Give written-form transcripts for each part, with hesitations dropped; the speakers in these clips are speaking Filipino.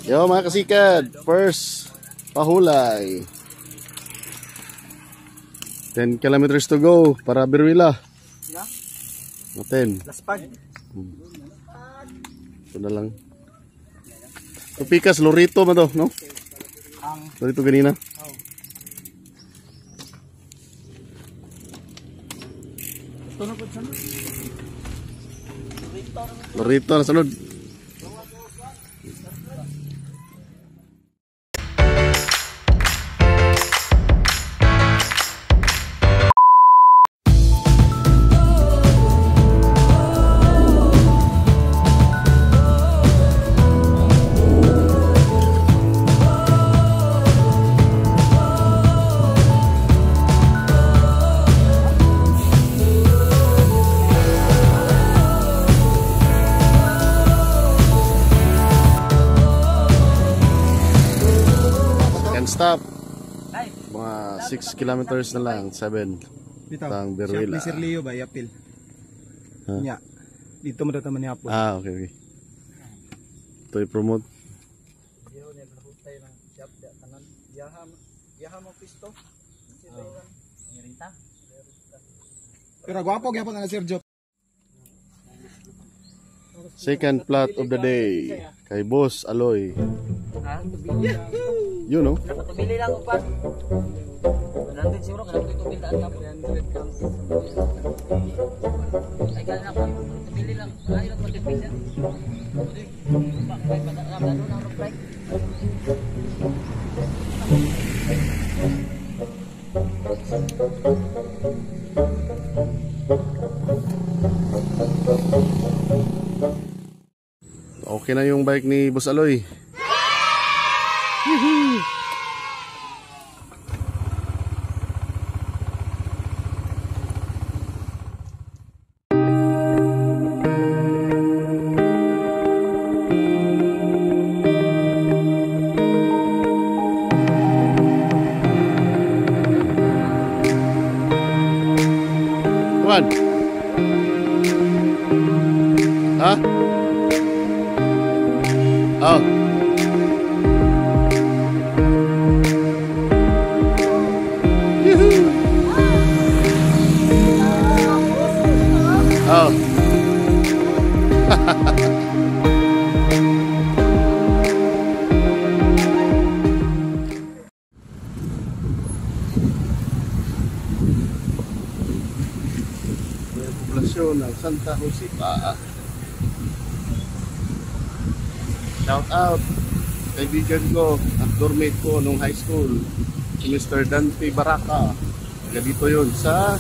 Yo mga kasikad, first pahulay. 10 kilometers to go para Berwila. Natin. Laspag. Ito na lang. Tupikas, Lorito man to, no? Lorito ganina. Lorito na sunod. Stop. Mga 6 kilometers na lang, 7. Tang Berwila. Siya Sir Leo ba yapil? Nya. Dito mo dataman ni hapon. Ah, okay. Ito i-promote. Pero gwapo gyapon na Sir Job. Second plot of the day kay Boss Aloy. You know? Napatubili lang upan. Nandun siguro kaya tutubil daan ka po. Ay kaya na po. Tubili lang. Ayaw lang matipil yan. Bakit madalo ng reply? Okay na yung bike ni Boss Aloy. What? Huh? Oh. Oh. Populasyon ng Santa Josepa. Shout out kaibigan ko at dormate ko nung high school, si Mr. Dante Baraka. Dito yun sa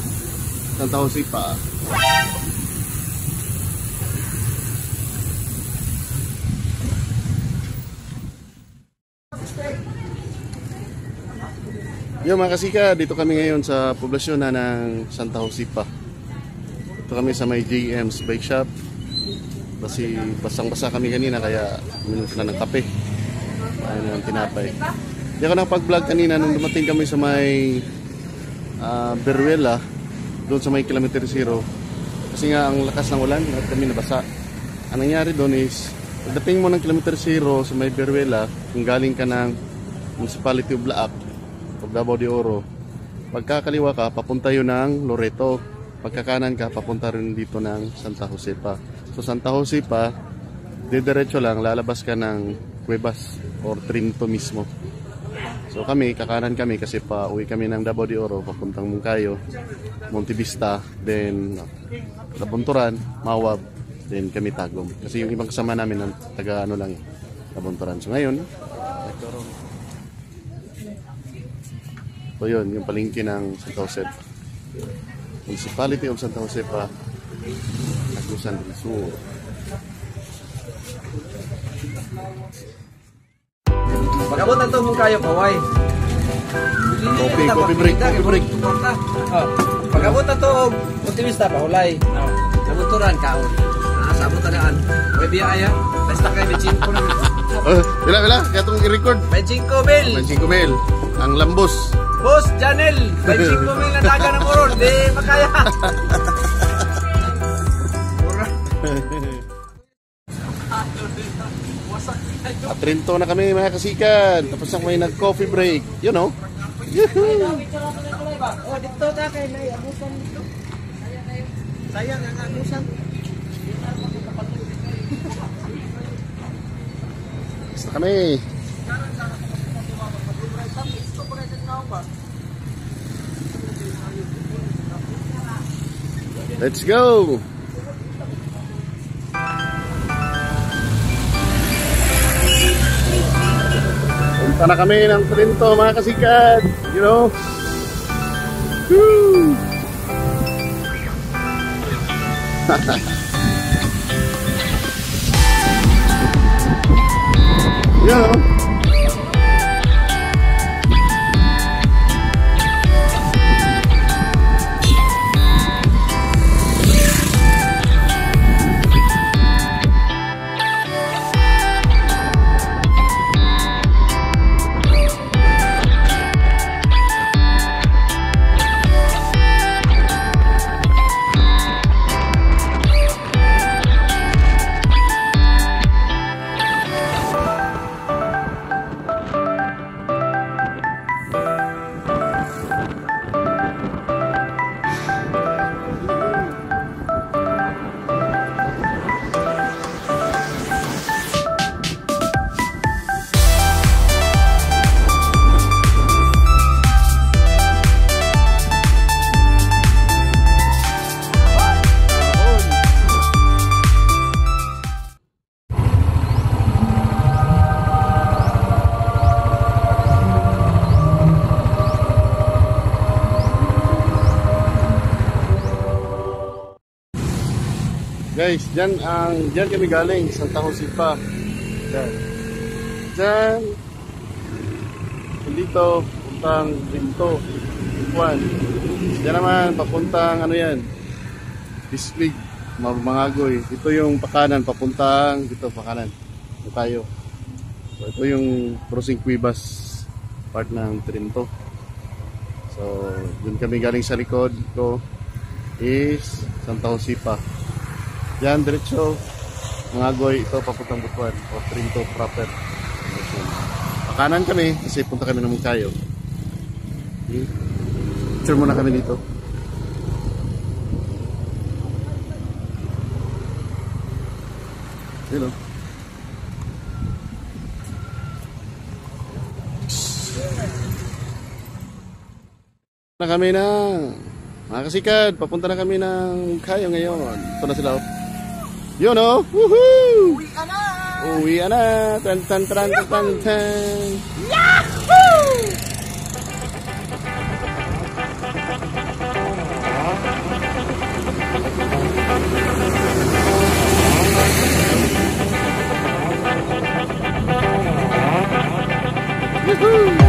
Santa Josepa. Yo mga kasika, dito kami ngayon sa poblasyon na ng Santa Josepa. Ito kami sa may JM's Bike Shop. Kasi basang-basa kami kanina kaya uminom sila ng kape. Ayun ang tinapay. Hindi ako nakapag-vlog kanina nung dumating kami sa may Berwila, doon sa may kilometer 0. Kasi nga ang lakas ng ulan at kami nabasa. Ang nangyari doon is, pagdating mo ng kilometer 0 sa may Berwila, kung galing ka ng Municipality of Laak, Davao de Oro, pagkakaliwa ka, papunta yun ng Loreto. Pagkakanan ka, papunta rin dito ng Santa Josepa. So Santa Josepa, diretso lang, lalabas ka ng Cuevas or Trinto mismo. So kami, kakanan kami kasi pa uwi kami ng Davao de Oro, papuntang Moncayo, Monte Vista, then Labunturan, Mawab, then kami Tagum. Kasi yung ibang kasama namin ng taga ano lang, Labunturan. So ngayon, so yun, yung palengke ng Santa Josepa. Municipality of Santa Josepa, Agusan del Sur. Pagabot na ito mong kayo, Paway. Coffee break, coffee break. Pagabot na ito, optimista, Pahulay. Nabuturan, kaon. Sabot na daan. May biyaya. Basta kayo, may 5 na. Bila, kaya itong i-record. May 5 mil. May 5 mil. Ang lambos. Boss, Janel. May 5 mil na daga ng moron. Di makaya. Mura. At Trinto na kami mga kasikan. Tapos na may nag-coffee break. You know? Yuhuu! Oh, dito ta kay nay abusan dito. Sayang ang abusan. Basta kami. Let's go! Punta na kami ng Trinto mga kasikat. You know? Woo! You know? Guys, diyan kami galing, Santa Jose pa. Diyan. Dito, puntang Trinto. Juan. Diyan naman, papuntang ano yan, Bislig, Mangagoy. Ito yung pakanan, papuntang, dito pakanan. Ito tayo. So, ito yung crossing Cuevas, part ng Trinto. So, dun kami galing sa likod ko is Santa Jose pa. Yan, diretso, Mangagoy, ito papuntang Butuan o Trinto proper. Pakanan kami kasi punta kami ng Mungkayo. Okay. Picture muna kami dito. Yun o. Na kami na mga kasikad, papunta na kami ng Mungkayo ngayon. Ito na sila. Yun o! Woohoo! Uwi na! Uwi na! Tan tan tan tan tan tan! Yahoo! Woohoo!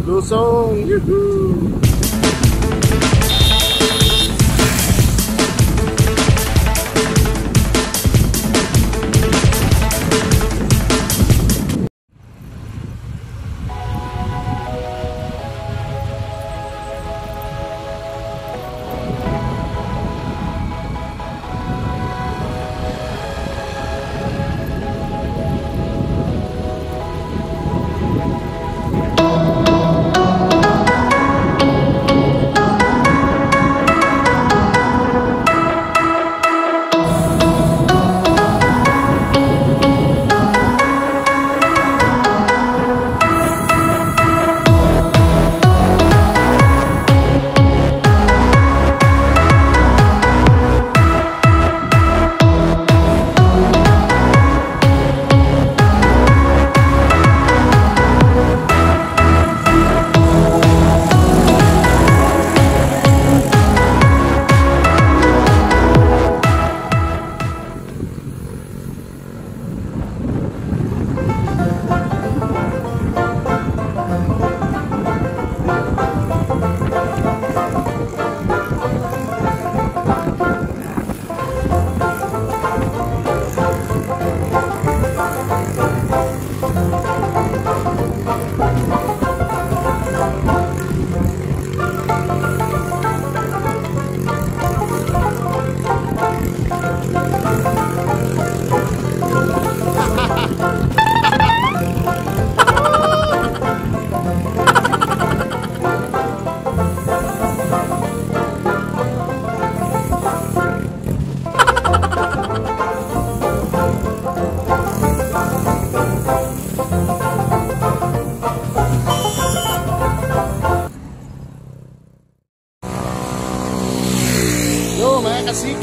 Lusong! Yuhuu!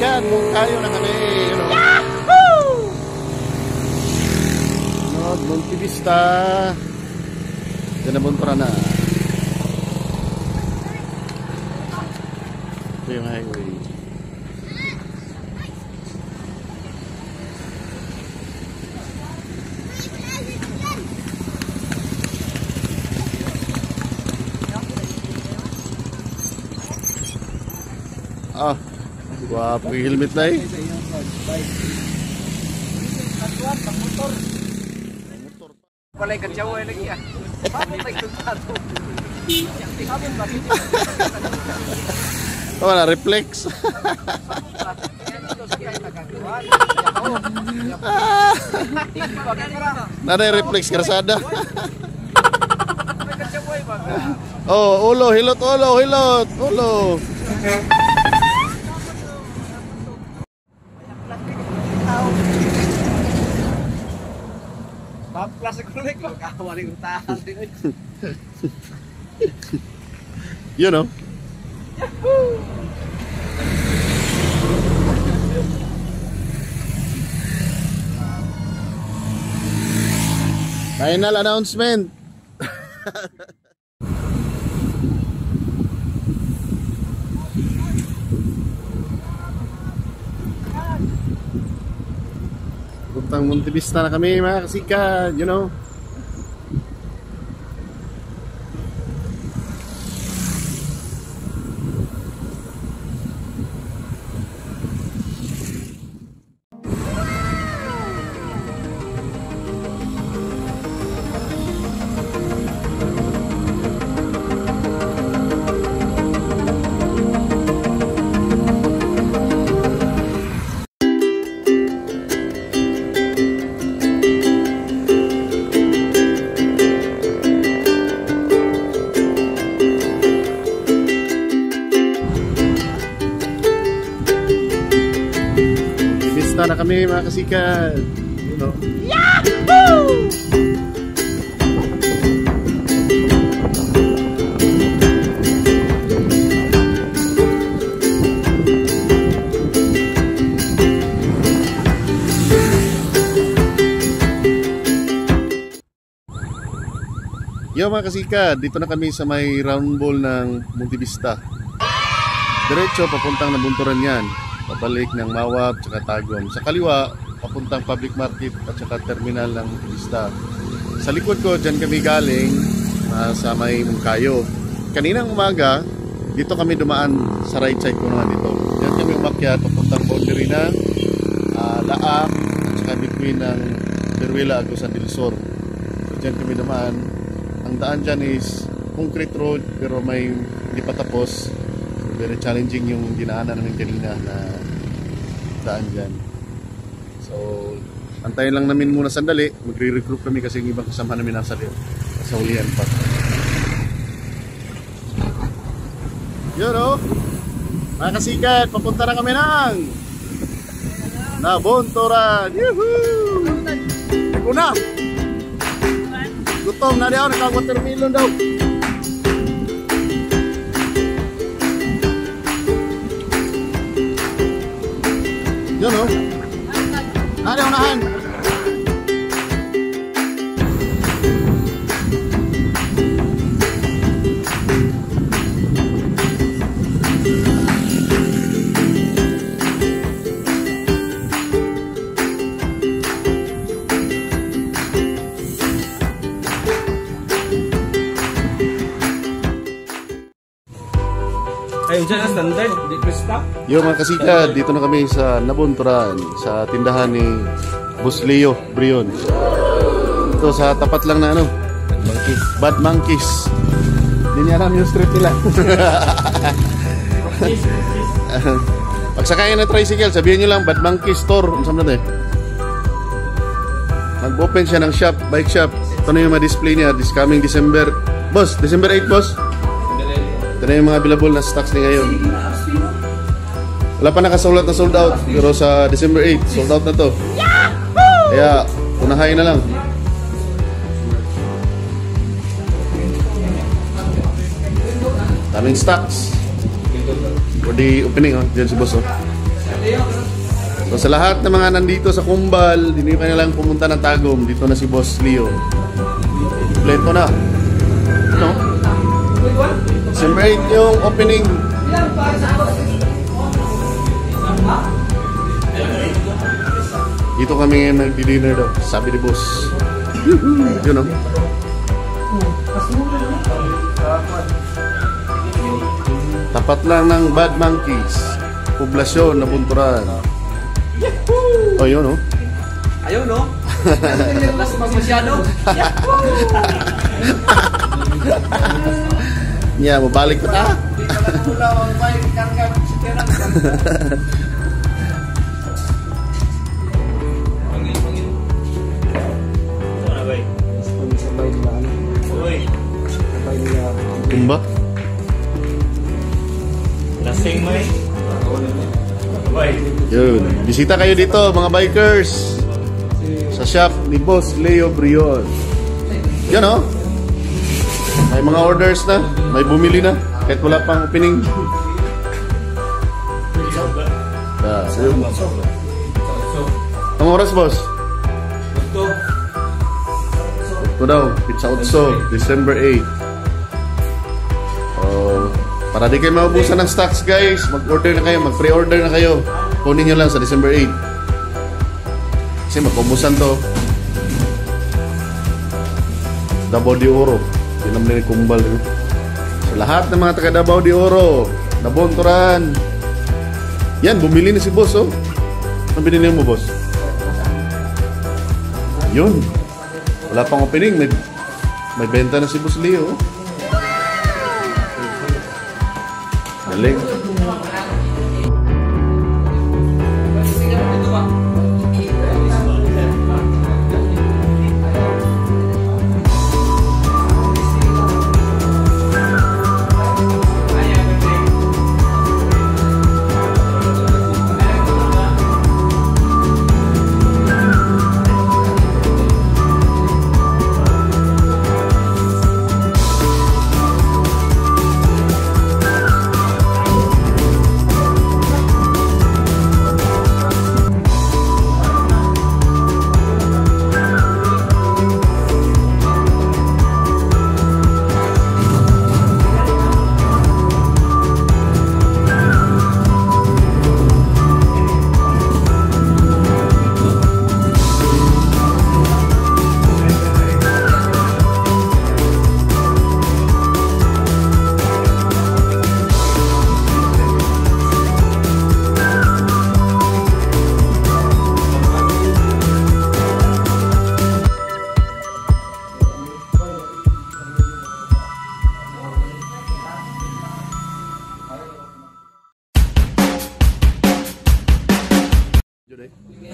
kasikan, kung kayo na kami. Yahoo! Monte Vista. Diyan na Montra na. Ito yung highway. Ah, guwapo yung helmet na eh. Walay kantsawa lagi ah. Patay ko tato. Oh, na reflex. Nada reflex karsada. Oh, ulo, hilot, ulo, hilot, ulo. Plastic kulik lo kawan yung tahan. You know. Final announcement. Puntang Monte Vista na kami mga kasikan, you know. Vista na kami mga kasikan, you know. Yahoo! Yo mga kasika, dito na kami sa may round ball ng Monte Vista. Diretso papuntang Nabunturan yan. Pabalik ng Mawab at Tagum. Sa kaliwa, papuntang public market at saka terminal ng Monte Vista. Sa likod ko, dyan kami galing sa may Mungkayo. Kaninang umaga, dito kami dumaan sa right side ko naman dito. Dyan kami umakyat papuntang boundary ng Laam at saka between ng Beruela at San del Sur. So, dyan kami dumaan. Ang daan dyan is concrete road pero may hindi pa tapos. So, very challenging yung dinaanan namin kanina na daan dyan. So, antayin lang namin muna sandali. Magre-recruit kami kasi yung ibang kasama namin nasa ulian pa. Yun o. Mga kasikat, papunta na kami ng Nabunturan. Yuhuu! Eko na! Gutom na daw, naka-watermelon daw. Yun o. Ada unahan. Ayun dyan, standard, di Krista. Yo mga kasika, dito na kami sa Nabunturan, sa tindahan ni Boss Leo Brion. Ito sa tapat lang na ano, Bad Monkeys. Hindi niya alam yung street nila. Pagsakayan ng tricycle, sabihin nyo lang Bad Monkeys Store. Saan na ito eh? Mag-open siya ng shop, bike shop. Ito na yung mga display niya this coming December. Boss, December 8 boss? Ito na yung mga available na stocks niya ngayon. Wala pa nakasulat na sold out. Pero sa December 8, sold out na to. Kaya, unahayin na lang. Daming stocks. For the opening, oh. Diyan si boss, oh. So sa lahat ng mga nandito sa Kumbal, hindi ka na lang pumunta ng Tagum. Dito na si Boss Leo. Kompleto na. Ano? December 8 yung opening. Dito kami ngayon nag-dinner daw. Sabi ni Boss. Yun o. Tapat lang ng Bad Monkeys. Poblasyon na Bunturan. Oh, yun o. Ayun, no? Last pag masyado. Yeah, mabalik ko ta. Kumba? Lasing mo eh. Yun. Bisita kayo dito mga bikers. Sa shop ni Boss Leo Brion. Yan o. May mga orders na. May bumili na. Kahit wala pang opening. Yun. Ang oras, boss? Ito daw. Pizza Utso. December 8. Para di kayo maubusan ng stocks, guys. Mag-order na kayo. Mag-pre-order na kayo. Kunin nyo lang sa December 8. Kasi magkubusan to. Davao de Oro. Yun naman ni Kumbal. So, lahat ng mga taga Davao de Oro, Nabunturan. Yan, bumili na si boss, oh. Ano binili mo, boss? Yun. Wala pang opening. May benta na si Boss Leo. Galing.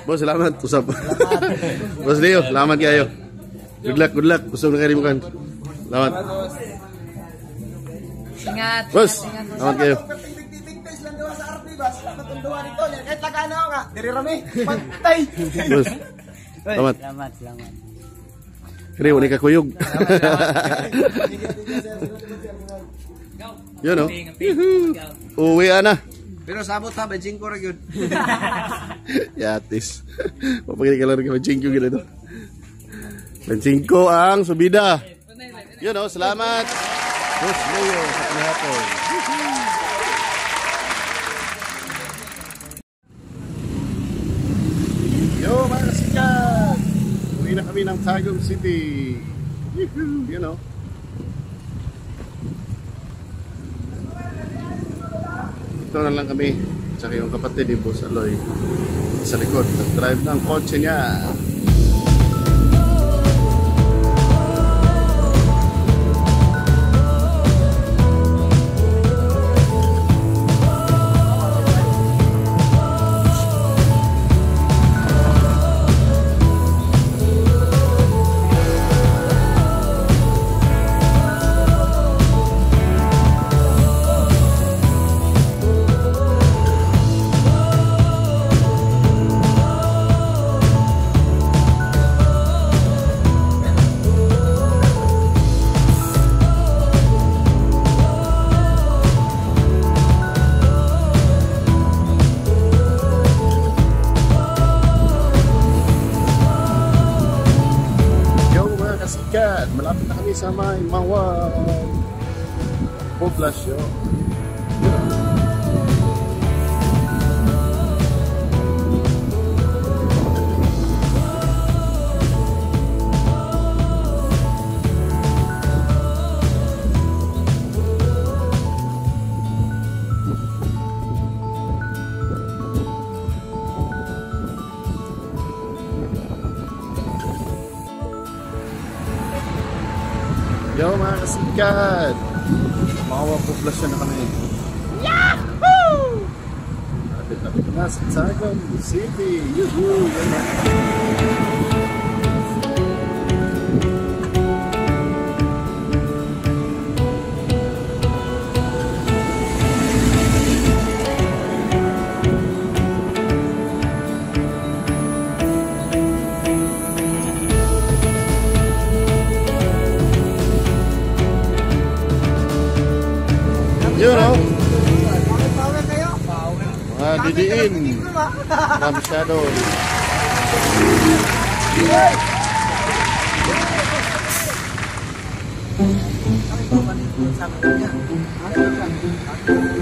Boss, salamat. Usap. Boss Leo, salamat kayo. Good luck, good luck. Gusto na kayo bukan. Salamat. Ingat. Boss, salamat kayo. Kahit lagana ako nga, diri rami, pantay. Boss, salamat. Salamat, salamat. Kaya wala ka kuyog. Yun o. Uwi na. Pero sabot ha, bajing ko rin yun. Yatis. Papagay ka lang rin bajing ko gila ito. Bajing ko ang subida. Yun o, salamat. Boss Leo sa panihapon. Yo mga kasikat. Uwi na kami ng Tagum City. Yun o. Ito na lang kami. Tsaka yung kapatid ni Boss Aloy sa likod. Nag-drive ng kotse niya. kasikat, malapit na kami sa may Mawag Poblasyon. Yo mga kasikat, Mawag Poblasyon na kami. Yahoo! Lapit na sa Sagam City. Yuhuu! Yun o, Power kayo? mga didiin. Mga masyado.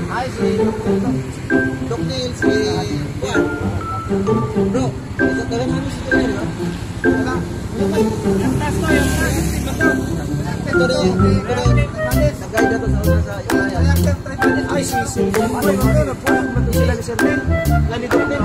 Ay, si Doc Neil, si Juan. Bro, ito talaga namin si Juan, no? Wala. Yung taas ko, yung taas. Ito rin, nag-guide na to sa una sa Ilaya. Ay, si Juan. Nagpulang ba ito sila ni Sir Neil? Lani Doc Neil.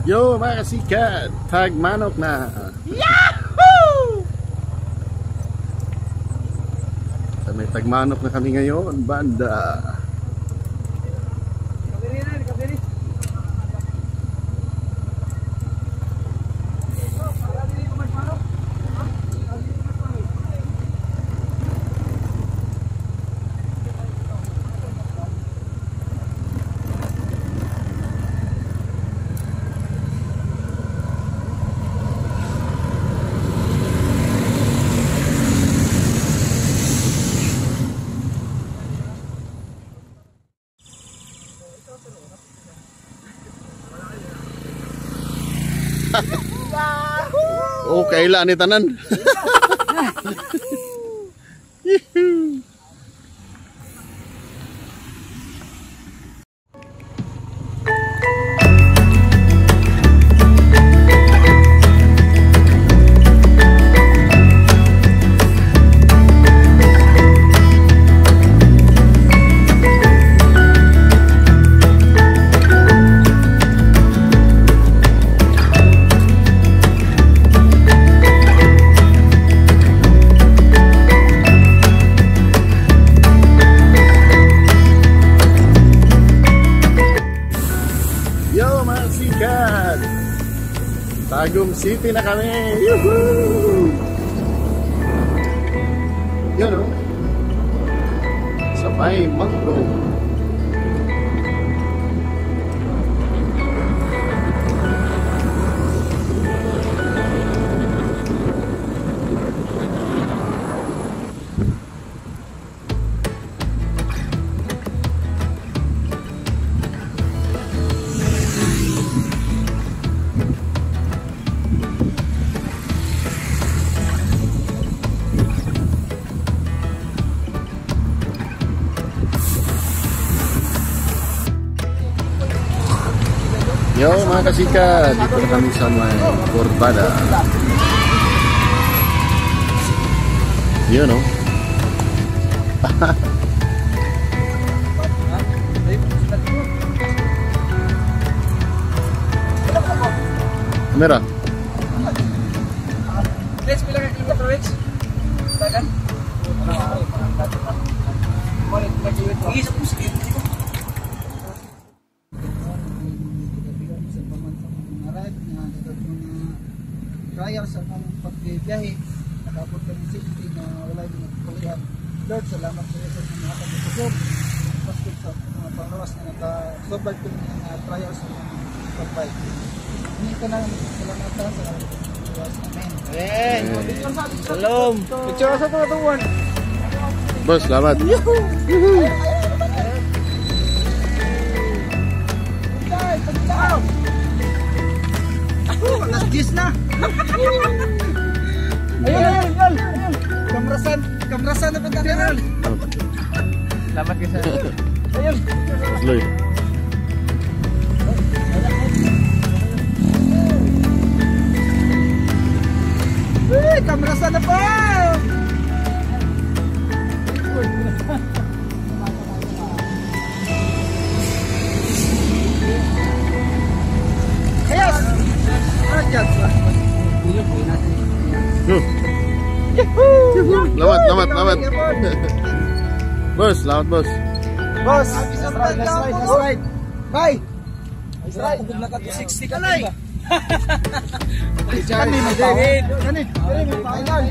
Yo mga kasikat, tag manok na. Yahoo! Sa may tag manok na kami ngayon, banda. Oh, kaila ni tanan. Sagum City na kami. Yuhuu! Yun o. Sa may Mangro. Yo mga kasika, dito na kami sa may Corbada. Yun o. Kamera. Let's pila ka kilometer, Rich? Tagan? Iisip mo sige. Trial sa mga pagbibiyahe, nakapot kami safety na wala yung nagpulihan. Lord, salamat sa iyo sa mga pagbibiyahe. Paskip sa mga panglawas na naka-survive ko ng trial sa mga pag-bike. Hindi ka na salamat sa mga pagbibiyahe. Amen. Amen. Shalom. Picture sa ito, ito one. Boss, salamat. Nakagis na. Ayun. Kamrasan na punta na. Salamat kayo sir. Ayun. Loy. Kamrasan na pa. Ayos. Ajat. Selamat. Bos, selamat bos. Boss, that's right. Bye. That's right. Kung naka-260 ka na. Kani, may paingal.